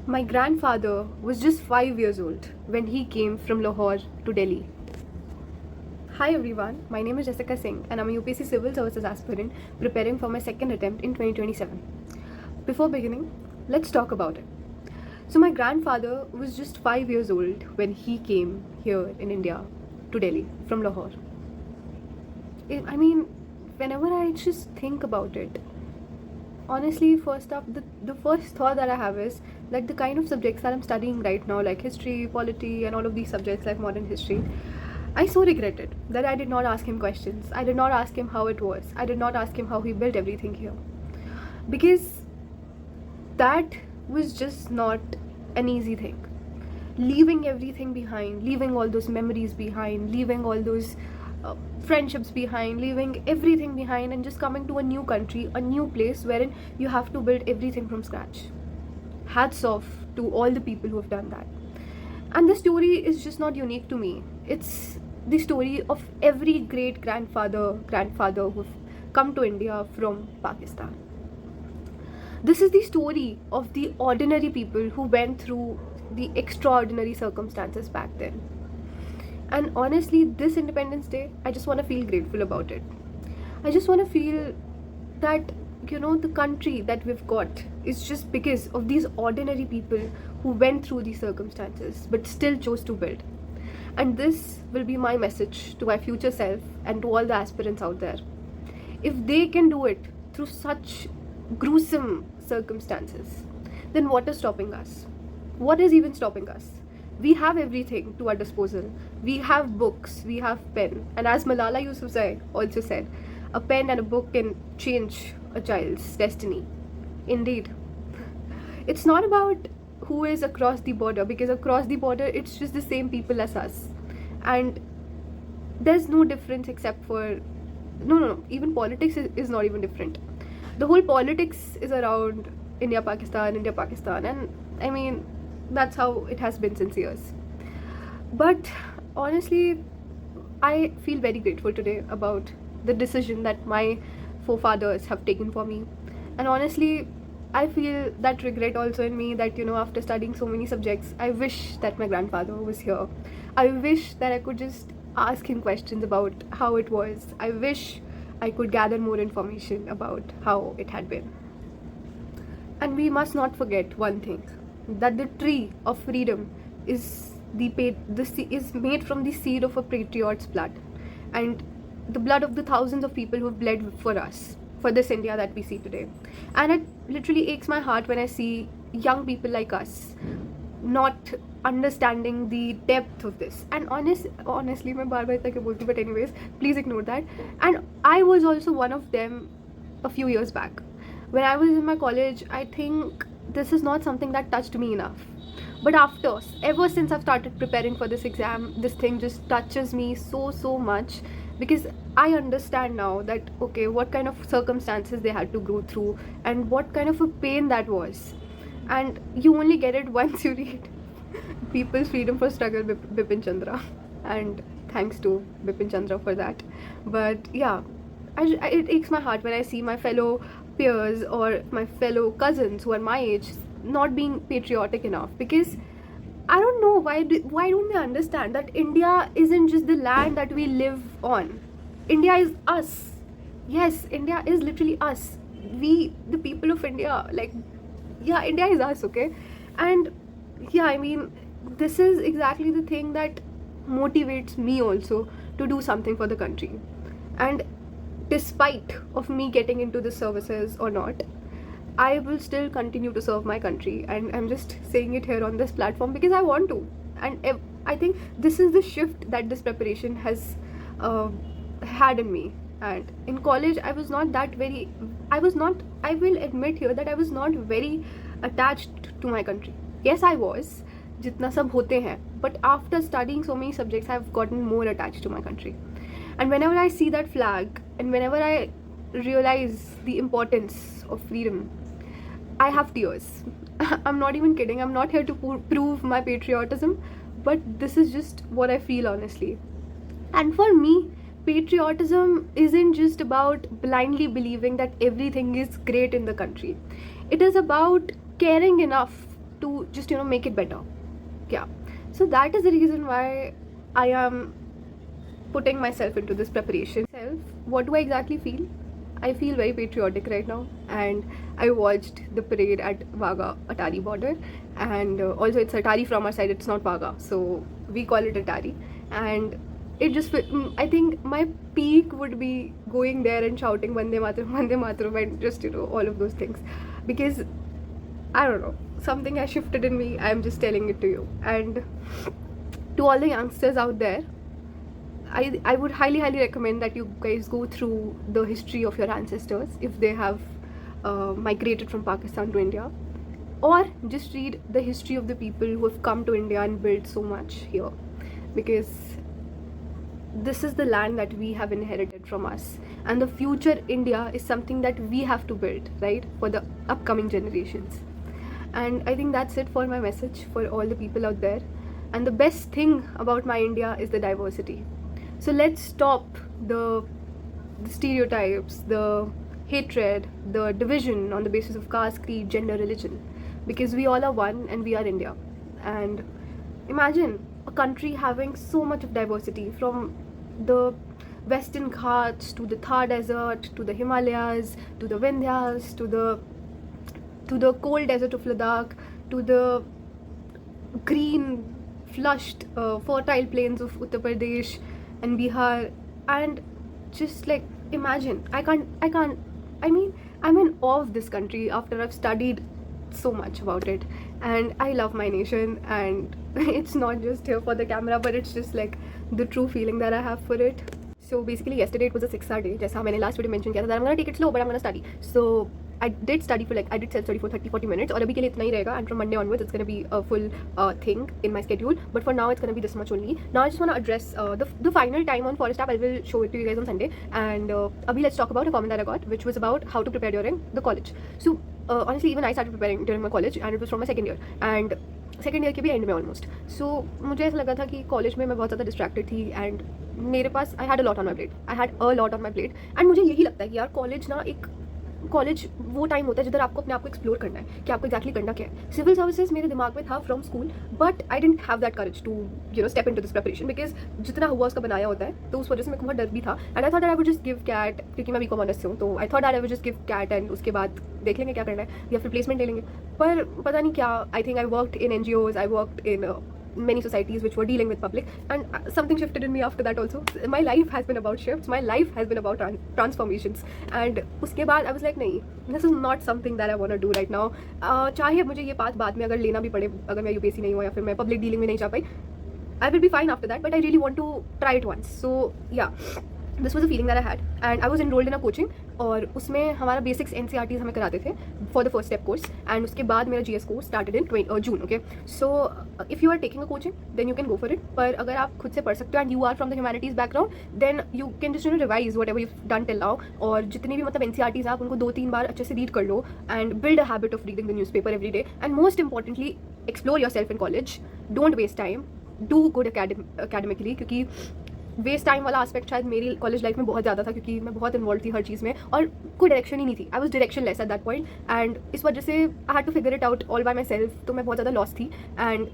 My grandfather was just 5 years old when he came from Lahore to Delhi. Hi everyone, my name is Jessica Singh and I'm a UPSC Civil Services aspirant preparing for my second attempt in 2027. Before beginning, let's talk about it. So my grandfather was just 5 years old when he came here in India to Delhi from Lahore. I mean, whenever I just think about it, honestly, first up, the first thought that I have is like the kind of subjects that I'm studying right now, like history, polity, and all of these subjects like modern history. I so regretted that I did not ask him questions. I did not ask him how it was. I did not ask him how he built everything here. Because that was just not an easy thing. Leaving everything behind, leaving all those memories behind, leaving all those friendships behind, leaving everything behind, and just coming to a new country, a new place wherein you have to build everything from scratch. Hats off to all the people who have done that. And the story is just not unique to me. It's the story of every great grandfather who've come to India from Pakistan. This is the story of the ordinary people who went through the extraordinary circumstances back then. And honestly, this Independence Day, I just want to feel grateful about it. I just want to feel that, the country that we've got is just because of these ordinary people who went through these circumstances but still chose to build. And this will be my message to my future self and to all the aspirants out there. If they can do it through such gruesome circumstances, then what is stopping us? What is even stopping us? We have everything to our disposal. We have books, we have pen. And as Malala Yousafzai also said, a pen and a book can change a child's destiny. Indeed. It's not about who is across the border, because across the border it's just the same people as us. And there's no difference except for no, even politics is not even different. The whole politics is around India Pakistan, and I mean that's how it has been since years. But honestly, I feel very grateful today about the decision that my forefathers have taken for me. And honestly, I feel that regret also in me that, after studying so many subjects, I wish that my grandfather was here. I wish that I could just ask him questions about how it was. I wish I could gather more information about how it had been. And we must not forget one thing, that the tree of freedom is is made from the seed of a patriot's blood, and the blood of the thousands of people who have bled for us, for this India that we see today. And it literally aches my heart when I see young people like us not understanding the depth of this. And honestly, मैं बार बार इतना क्यों बोलती हूँ, but anyways, please ignore that. And I was also one of them a few years back. When I was in my college, I think this is not something that touched me enough. But ever since I've started preparing for this exam, this thing just touches me so much, because I understand now that, okay, what kind of circumstances they had to go through and what kind of a pain that was. And you only get it once you read People's Freedom for Struggle, Bipin Chandra. And thanks to Bipin Chandra for that. But yeah, it aches my heart when I see my fellow peers or my fellow cousins who are my age not being patriotic enough, because I don't know why don't they understand that India isn't just the land that we live on. India is us. Yes, India is literally us. We, the people of India, India is us, okay? And yeah, I mean, this is exactly the thing that motivates me also to do something for the country. And despite of me getting into the services or not, I will still continue to serve my country, and I'm just saying it here on this platform because I want to. And I think this is the shift that this preparation has had in me. And in college, I will admit here that I was not very attached to my country. Yes, I was, jitna sab hote hain, but after studying so many subjects, I've gotten more attached to my country. And whenever I see that flag, and whenever I realize the importance of freedom, I have tears. I'm not even kidding. I'm not here to prove my patriotism, but this is just what I feel, honestly. And for me, patriotism isn't just about blindly believing that everything is great in the country. It is about caring enough to just make it better. Yeah, so that is the reason why I am putting myself into this preparation. What do I exactly feel? I feel very patriotic right now, and I watched the parade at Wagah Atari border, and also it's Atari from our side, it's not Wagah, so we call it Atari. And it just I think my peak would be going there and shouting Vande Mataram, and just all of those things, because I don't know, something has shifted in me. I'm just telling it to you. And to all the youngsters out there, I would highly recommend that you guys go through the history of your ancestors if they have migrated from Pakistan to India, or just read the history of the people who have come to India and built so much here, because this is the land that we have inherited from us, and the future India is something that we have to build, right, for the upcoming generations. And I think that's it for my message for all the people out there. And the best thing about my India is the diversity. So let's stop the stereotypes, the hatred, the division on the basis of caste, creed, gender, religion, because we all are one and we are India. And imagine a country having so much of diversity, from the Western Ghats to the Thar Desert to the Himalayas to the Vindhyas to the cold desert of Ladakh to the green, flushed, fertile plains of Uttar Pradesh and Bihar. And just like, imagine, I mean, I'm in awe of this country after I've studied so much about it, and I love my nation. And it's not just here for the camera, but it's just like the true feeling that I have for it. So basically yesterday it was a 6-hour day, जैसा मैंने last video mention किया था, that I'm gonna take it slow but I'm gonna study. So I did self-study for 30-40 minutes, और अभी के लिए इतना ही रहेगा, and from Monday onwards it's gonna be a full thing in my schedule, but for now it's gonna be this much only. Now I just wanna address the final time on Forest app. I will show it to you guys on Sunday, and abhi let's talk about a comment that I got, which was about how to prepare during the college. So honestly, even I started preparing during my college, and it was from my second year, and second year के भी and में almost. सो मुझे ऐसा लगा था कि college में मैं बहुत ज़्यादा डिस्ट्रैक्टेड थी, एंड मेरे पास I had a lot on my plate. And मुझे यही लगता है कि यार कॉलेज वो टाइम होता है जिधर आपको अपने आप को एक्सप्लोर करना है कि आपको एक्जैक्टली करना क्या है. सिविल सर्विसेज मेरे दिमाग में था from school, but I didn't have that courage to step into this preparation, because जितना हुआ उसका बनाया होता है, तो उस वजह से मेरे को बहुत डर भी था. And I thought I would just give CAT, क्योंकि मैं बीकॉम ऑनर्स से हूँ, तो I thought I would just give CAT and उसके बाद देख लेंगे क्या करना है, या फिर प्लेसमेंट ले लेंगे. पर पता नहीं क्या, I think I worked in NGOs, I worked in many societies which were dealing with public, and something shifted in me after that also. My life has been about shifts, my life has been about transformations, and उसके बाद I was like, नहीं, this is not something that I want to do right now. चाहे मुझे ये बात बाद में अगर लेना भी पड़े, अगर मैं UPSC नहीं हुआ या फिर मैं पब्लिक डीलिंग में नहीं जा पाई, I will be fine after that, but I really want to try it once. So yeah, this was a feeling that I had, and I was enrolled in a coaching, और उसमें हमारा basics NCERTs हमें कराते थे for the first step course, and उसके बाद मेरा GS course started in June. Okay, so if you are taking a coaching then you can go for it, पर अगर आप खुद से पढ़ सकते हो and you are from the humanities background, then you can just revise what ever you done till now, और जितनी भी मतलब NCERTs आप उनको 2-3 बार अच्छे से रीड कर लो, and build a habit of reading the newspaper every day, and most importantly explore yourself in college. Don't waste time, do good academically, क्योंकि वेस्ट टाइम वाला एस्पेक्ट शायद मेरी कॉलेज लाइफ में बहुत ज़्यादा था, क्योंकि मैं बहुत इन्वॉल्व थी हर चीज़ में और कोई डायरेक्शन ही नहीं थी. I was directionless at that point, and इस वजह से I had to figure it out all by myself, तो मैं बहुत ज़्यादा लॉस थी. And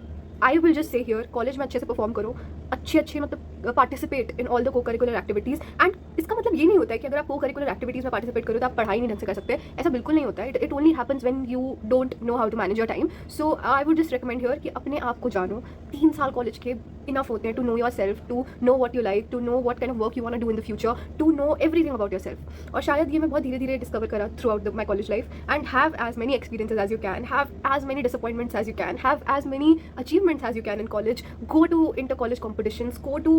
I will just say here, college में अच्छे से परफॉर्म करो, अच्छे मतलब participate in all the co curricular activities. And इसका मतलब ये नहीं होता है कि अगर आप को करिकुलर एक्टिविटीज़ में पार्टिसिपेट करो तो आप पढ़ाई नहीं ढंग से कर सकते, ऐसा बिल्कुल नहीं होता है. It only happens when you don't know how to manage your time. So I would just recommend here कि अपने आप को जानो. 3 साल कॉलेज के इनफ होते हैं to know yourself, to know what you like, to know what kind of work you want to do in the future, to know everything about yourself. और शायद ये मैं बहुत धीरे धीरे डिस्कवर करा throughout my college life, and have as many experiences as you can, have as many disappointments as you can, have as many achievements as you can in college. Go to inter-college competitions, go to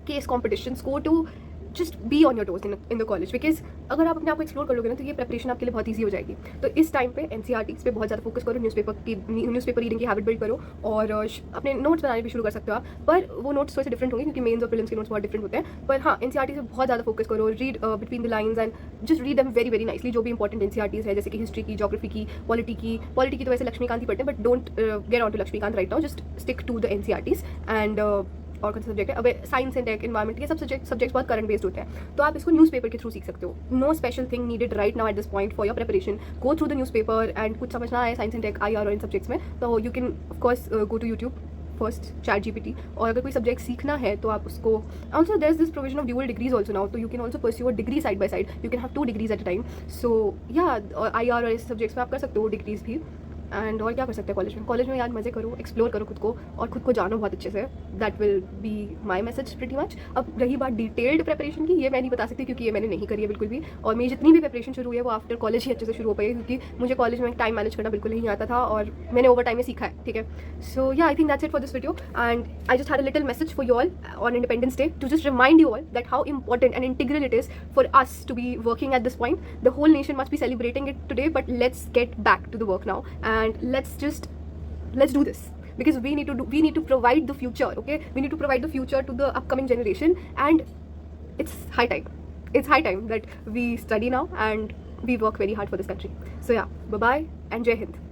case competitions, go to just be on your toes in the college, because अगर आप अपने आप को explore कर लोगे ना, तो ये प्रेपरेशन आपके लिए बहुत ईजी हो जाएगी. तो इस टाइम पे NCERTs पे बहुत ज़्यादा फोकस करो, न्यूज़पेपर रीडिंग की हैबिट बिल्ड करो, और अपने नोट्स बनाने भी शुरू कर सकते हो आप. पर वो नोट्स थोड़े से डिफरेंट होंगे, क्योंकि मेन्स और प्रीलिम्स के नोट्स बहुत डिफरेंट होते हैं. पर हाँ, NCERTs पे बहुत ज़्यादा फोकस करो, read between the lines and just read them very very nicely. जो भी इंपॉर्टेंट NCERTs है, जैसे कि हिस्ट्री की, ज्योग्राफी की, पॉलिटी की तो वैसे लक्ष्मीकांत ही पढ़ते हैं, but don't get on to Laxmikant right now, just stick to the NCERTs. And और कौन सा सब्जेक्ट है, अब साइंस एंड टेक, इन्वायरमेंट, ये सब सब्जेक्ट्स बहुत करंट बेस्ड होते हैं, तो आप इसको न्यूज़पेपर के थ्रू सीख सकते हो. No special thing needed right now at this point for your preparation. Go through the newspaper and कुछ समझना है साइंस एंड टेक, IR और इन सब्जेक्ट्स में, तो you can of course go to YouTube first, ChatGPT. और अगर कोई subject सीखना है तो आप उसको, also there is this provision of dual degrees also now, तो you can also pursue a degree side by side. You can have 2 degrees at a time. So या IR और ऐसे सब्जेक्ट्स में आप कर सकते हो डिग्रीज भी. एंड और क्या कर सकते हैं कॉलेज में यार मज़े करो, एक्सप्लोर करो खुद को और खुद को जानो बहुत अच्छे से. That will be my message pretty much. अब रही बात डिटेल्ड प्रिपरेशन की, ये मैं नहीं बता सकती क्योंकि ये मैंने नहीं करी है बिल्कुल भी, और मेरी जितनी भी प्रिपरेशन शुरू हुई है वो आफ्टर कॉलेज ही अच्छे से शुरू हो पाई है, क्योंकि मुझे कॉलेज में टाइम मैनेज करना बिल्कुल नहीं आता था और मैंने ओवर टाइम में सीखा है. ठीक है, so yeah I think that's it for this video, and I just had a little message for you all on Independence Day to just remind you all that how important and integral it is for us to be working at this point. The whole nation must be celebrating it today, but let's get back to the work now and let's do this, because we need to provide the future. Okay, we need to provide the future to the upcoming generation, and it's high time that we study now and we work very hard for this country. So yeah, bye bye and Jai Hind.